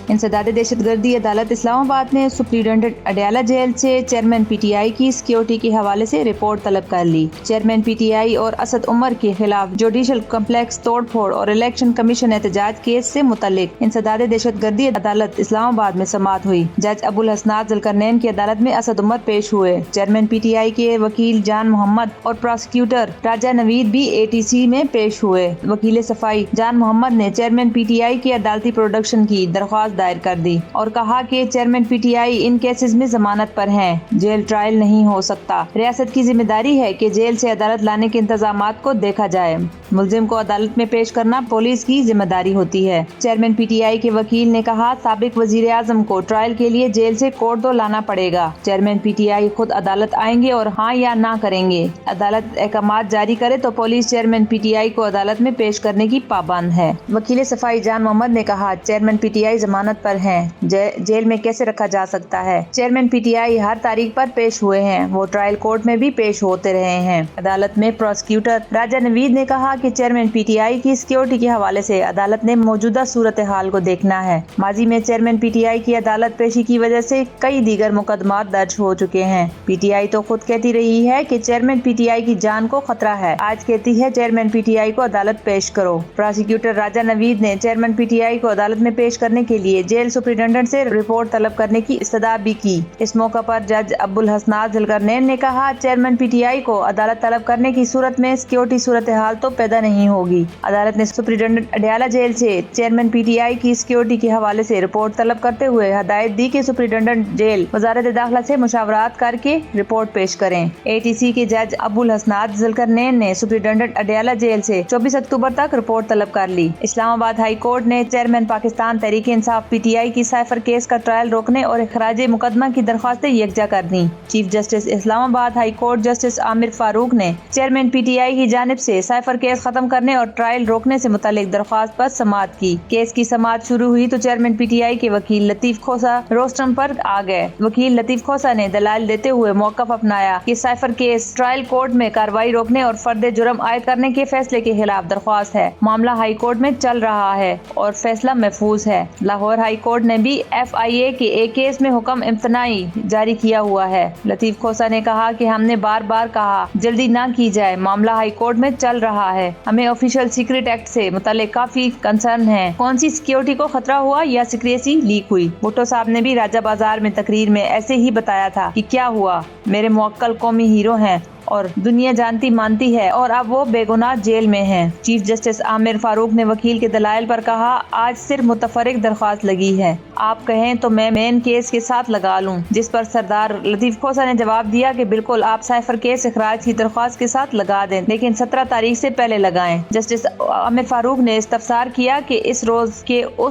انسداد دہشت گردی عدالت اسلام آباد نے سپرنٹنڈنٹ اڈیالہ جیل سے چیئرمین پی ٹی آئی کی سیکیورٹی کے حوالے سے رپورٹ طلب کر لی۔ چیئرمین پی ٹی آئی اور اسد عمر کے خلاف جوڈیشل کمپلیکس توڑ پھوڑ اور الیکشن کمیشن احتجاج کیس سے متعلق انسداد دہشت گردی عدالت اسلام آباد میں سماعت ہوئی۔ جج ابو الحسنات ذوالقرنین کی عدالت میں اسد عمر پیش ہوئے۔ چیئرمین پی ٹی آئی کے وکیل جان محمد اور پراسیکیوٹر راجہ نوید بھی اے ٹی سی میں پیش ہوئے۔ وکیل صفائی جان محمد نے چیئرمین پی ٹی آئی کی عدالتی پروڈکشن کی درخواست دائر کر دی اور کہا کہ chairman P T I in cases میں ضمانت پر ہیں، جیل ٹرائل نہیں ہو سکتا۔ ریاست کی ذمہ داری ہے کہ جیل سے عدالت لانے کے انتظامات کو دیکھا جائے۔ ملزم کو عدالت میں پیش کرنا پولیس کی ذمہ داری ہوتی ہے۔ چیئرمین پی ٹی آئی کے وکیل نے کہا، سابق وزیر اعظم کو ٹرائل کے لیے جیل سے کوڑدو لانا پڑے گا۔ چیئرمین پی ٹی آئی خود عدالت آئیں گے اور ہاں یا نہ کریں گے۔ عدالت احکامات جاری کرے تو police chairman P T I کو عدالت میں پیش کرنے کی پابند ہے۔ وکیل صفائی جان محمد نے کہا، چیئرمین پی ٹی آئی ضمانت پر ہیں، جیل میں کیسے رکھا جا سکتا ہے؟ چیئرمین پی ٹی آئی ہر تاریخ پر پیش ہوئے ہیں، وہ ٹرائل کورٹ میں بھی پیش ہوتے رہے ہیں۔ عدالت میں پراسیکیوٹر راجہ نوید نے کہا کہ چیئرمین پی ٹی آئی کی سیکیورٹی کے حوالے سے عدالت نے موجودہ صورتحال کو دیکھنا ہے۔ ماضی میں چیئرمین پی ٹی آئی کی عدالت پیشی کی وجہ سے کئی دیگر مقدمات درج ہو چکے ہیں۔ پی ٹی آئی تو خود کہتی رہی ہے کہ چیئرمین پی ٹی آئی کی جان کو خطرہ ہے، آج کہتی ہے چیئرمین پی ٹی آئی کو عدالت پیش کرو۔ پراسیکیوٹر راجہ نوید نے چیئرمین پی ٹی آئی کو عدالت میں پیش کرنے کے لیے جیل سپرنٹنڈنٹ سے رپورٹ طلب کرنے کی استدعا بھی کی۔ اس موقع پر جج ابو الحسنات ذوالقرنین نے کہا، چیئرمین پی ٹی آئی کو عدالت طلب کرنے کی صورت میں سیکیورٹی صورتحال تو پیدا نہیں ہوگی۔ عدالت نے سپرنٹنڈنٹ اڈیالہ جیل سے چیئرمین پی ٹی آئی کی سیکیورٹی کے حوالے سے رپورٹ طلب کرتے ہوئے ہدایت دی کہ سپرنٹنڈنٹ جیل وزارت داخلہ سے مشاورات کر کے رپورٹ پیش کریں۔ اے ٹی سی کے جج ابو الحسنات ذوالقرنین نے سپرنٹنڈنٹ اڈیالہ جیل سے 24 اکتوبر تک رپورٹ طلب کر لی۔ اسلام آباد ہائی کورٹ نے chairman Pakistan Tehreek Insaf P T I کی سائفر کیس کا ٹرائل روکنے اور اخراج مقدمہ کی درخواستیں یکجا کر دیں۔ چیف جسٹس اسلام آباد ہائی کورٹ جسٹس عامر فاروق نے چیئرمین پی ٹی آئی کی جانب سے سائفر کیس ختم کرنے اور ٹرائل روکنے سے متعلق درخواست پر سماعت کی۔ کیس کی سماعت شروع ہوئی تو چیئرمین پی ٹی آئی کے وکیل لطیف کھوسہ روسٹرم پر آ گئے۔ وکیل لطیف کھوسہ نے دلائل دیتے ہوئے موقف اپنایا کہ سائفر کیس ٹرائل کورٹ میں کارروائی روکنے اور فرد جرم عائد کرنے کے فیصلے کے خلاف درخواست ہے۔ معاملہ ہائی کورٹ میں چل رہا ہے اور فیصلہ محفوظ ہے۔ لاہور ہائی کورٹ نے بھی ایف آئی اے کے ایک کیس میں حکم امتناعی جاری کیا ہوا ہے۔ لطیف کھوسہ نے کہا کہ ہم نے بار بار کہا جلدی نہ کی جائے، معاملہ ہائی کورٹ میں چل رہا ہے، ہمیں آفیشل سیکرٹ ایکٹ سے متعلق کافی کنسرن ہے، کون سی سیکیورٹی کو خطرہ ہوا یا سیکریسی لیک ہوئی۔ بھٹو صاحب نے بھی راجہ بازار میں تقریر میں ایسے ہی بتایا تھا کہ کیا ہوا، میرے موکل قومی ہیرو ہیں اور دنیا جانتی مانتی ہے اور اب وہ بے گناہ جیل میں ہیں۔ چیف جسٹس عامر فاروق نے وکیل کے دلائل پر کہا، آج صرف متفرق درخواست لگی ہے، آپ کہیں تو میں مین کیس کے ساتھ لگا لوں، جس پر سردار لطیف کھوسہ نے جواب دیا کہ بالکل آپ سائفر کیس اخراج کی درخواست کے ساتھ لگا دیں، لیکن 17 تاریخ سے پہلے لگائیں۔ جسٹس عامر فاروق نے استفسار کیا کہ اس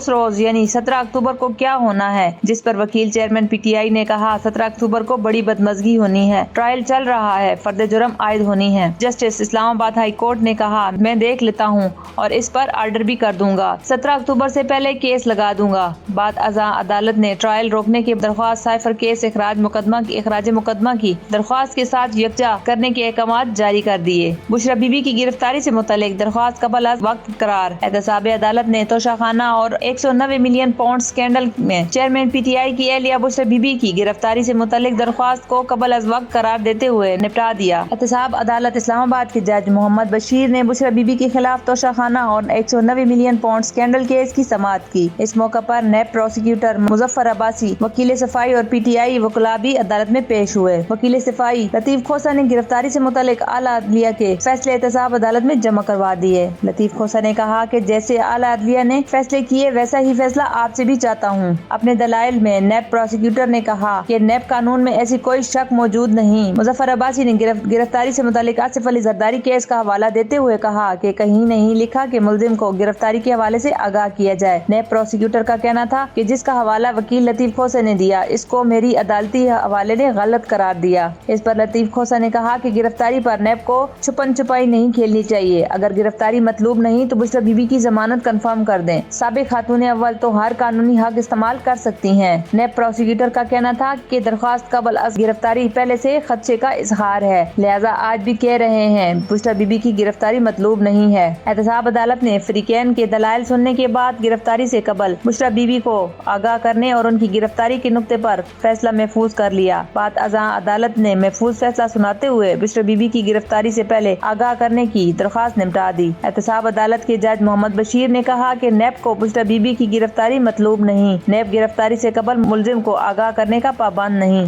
روز یعنی 17 اکتوبر کو کیا ہونا ہے، جس پر وکیل چیئرمین پی ٹی آئی نے کہا 17 اکتوبر کو بڑی بدمزگی ہونی ہے، ٹرائل چل رہا ہے، فرد جرم عائد ہونی ہے۔ جسٹس اسلام آباد ہائی کورٹ نے کہا، میں دیکھ لیتا ہوں اور اس پر آرڈر بھی کر دوں گا، 17 اکتوبر سے پہلے کیس لگا دوں گا۔ بعد ازاں عدالت نے ٹرائل روکنے کی درخواست سائفر کیس اخراج مقدمہ کی درخواست کے ساتھ یکجا کرنے کے احکامات جاری کر دیے۔ بشرا بی بی کی گرفتاری سے متعلق درخواست قبل از وقت قرار۔ احتساب عدالت نے توشہ خانہ اور 190 ملین پاؤنڈ اسکینڈل میں چیئرمین پی ٹی آئی کی اہلیہ بشرا بی بی کی گرفتاری سے متعلق درخواست کو قبل از وقت قرار دیتے ہوئے نپٹا دیا۔ احتساب عدالت اسلام آباد کے جج محمد بشیر نے بشرا بی بی کے خلاف توشہ خانہ اور 190 ملین پاؤنڈ اسکینڈل کیس کی سماعت کی۔ اس موقع پر نیب پروسیکیوٹر مظفر عباسی، وکیل صفائی اور پی ٹی آئی وکلاء بھی عدالت میں پیش ہوئے۔ وکیل صفائی لطیف کھوسہ نے گرفتاری سے متعلق اعلیٰ عدلیہ کے فیصلے احتساب عدالت میں جمع کروا دیے۔ لطیف کھوسہ نے کہا کہ جیسے اعلیٰ عدلیہ نے فیصلے کیے ویسا ہی فیصلہ آپ سے بھی چاہتا ہوں۔ اپنے دلائل میں نیب پروسیکیوٹر نے کہا کہ نیب قانون میں ایسی کوئی شک موجود نہیں۔ مظفر عباسی نے گرفتاری سے متعلق آصف علی زرداری کیس کا حوالہ دیتے ہوئے کہا کہ کہیں نہیں لکھا کہ ملزم کو گرفتاری کے حوالے سے آگاہ کیا جائے۔ نیب پروسیکیوٹر کا کہنا تھا کہ جس کا حوالہ وکیل لطیف کھوسہ نے دیا اس کو میری عدالتی حوالے نے غلط قرار دیا۔ اس پر لطیف کھوسہ نے کہا کہ گرفتاری پر نیب کو چھپن چھپائی نہیں کھیلنی چاہیے، اگر گرفتاری مطلوب نہیں تو بشرا بی بی کی ضمانت کنفرم کر دیں، سابق خاتون اول تو ہر قانونی حق استعمال کر سکتی ہیں۔ نیب پروسیکیوٹر کا کہنا تھا کہ درخواست قبل از گرفتاری پہلے سے خدشے کا اظہار ہے، لہٰذا آج بھی کہہ رہے ہیں بشریٰ بی بی کی گرفتاری مطلوب نہیں ہے۔ احتساب عدالت نے فریقین کے دلائل سننے کے بعد گرفتاری سے قبل بشریٰ بی بی کو آگاہ کرنے اور ان کی گرفتاری کے نقطے پر فیصلہ محفوظ کر لیا۔ بعد ازاں عدالت نے محفوظ فیصلہ سناتے ہوئے بشریٰ بی بی کی گرفتاری سے پہلے آگاہ کرنے کی درخواست نمٹا دی۔ احتساب عدالت کے جج محمد بشیر نے کہا کہ نیب کو بشریٰ بی بی کی گرفتاری مطلوب نہیں۔ نیب گرفتاری سے قبل ملزم کو آگاہ کرنے کا پابند نہیں۔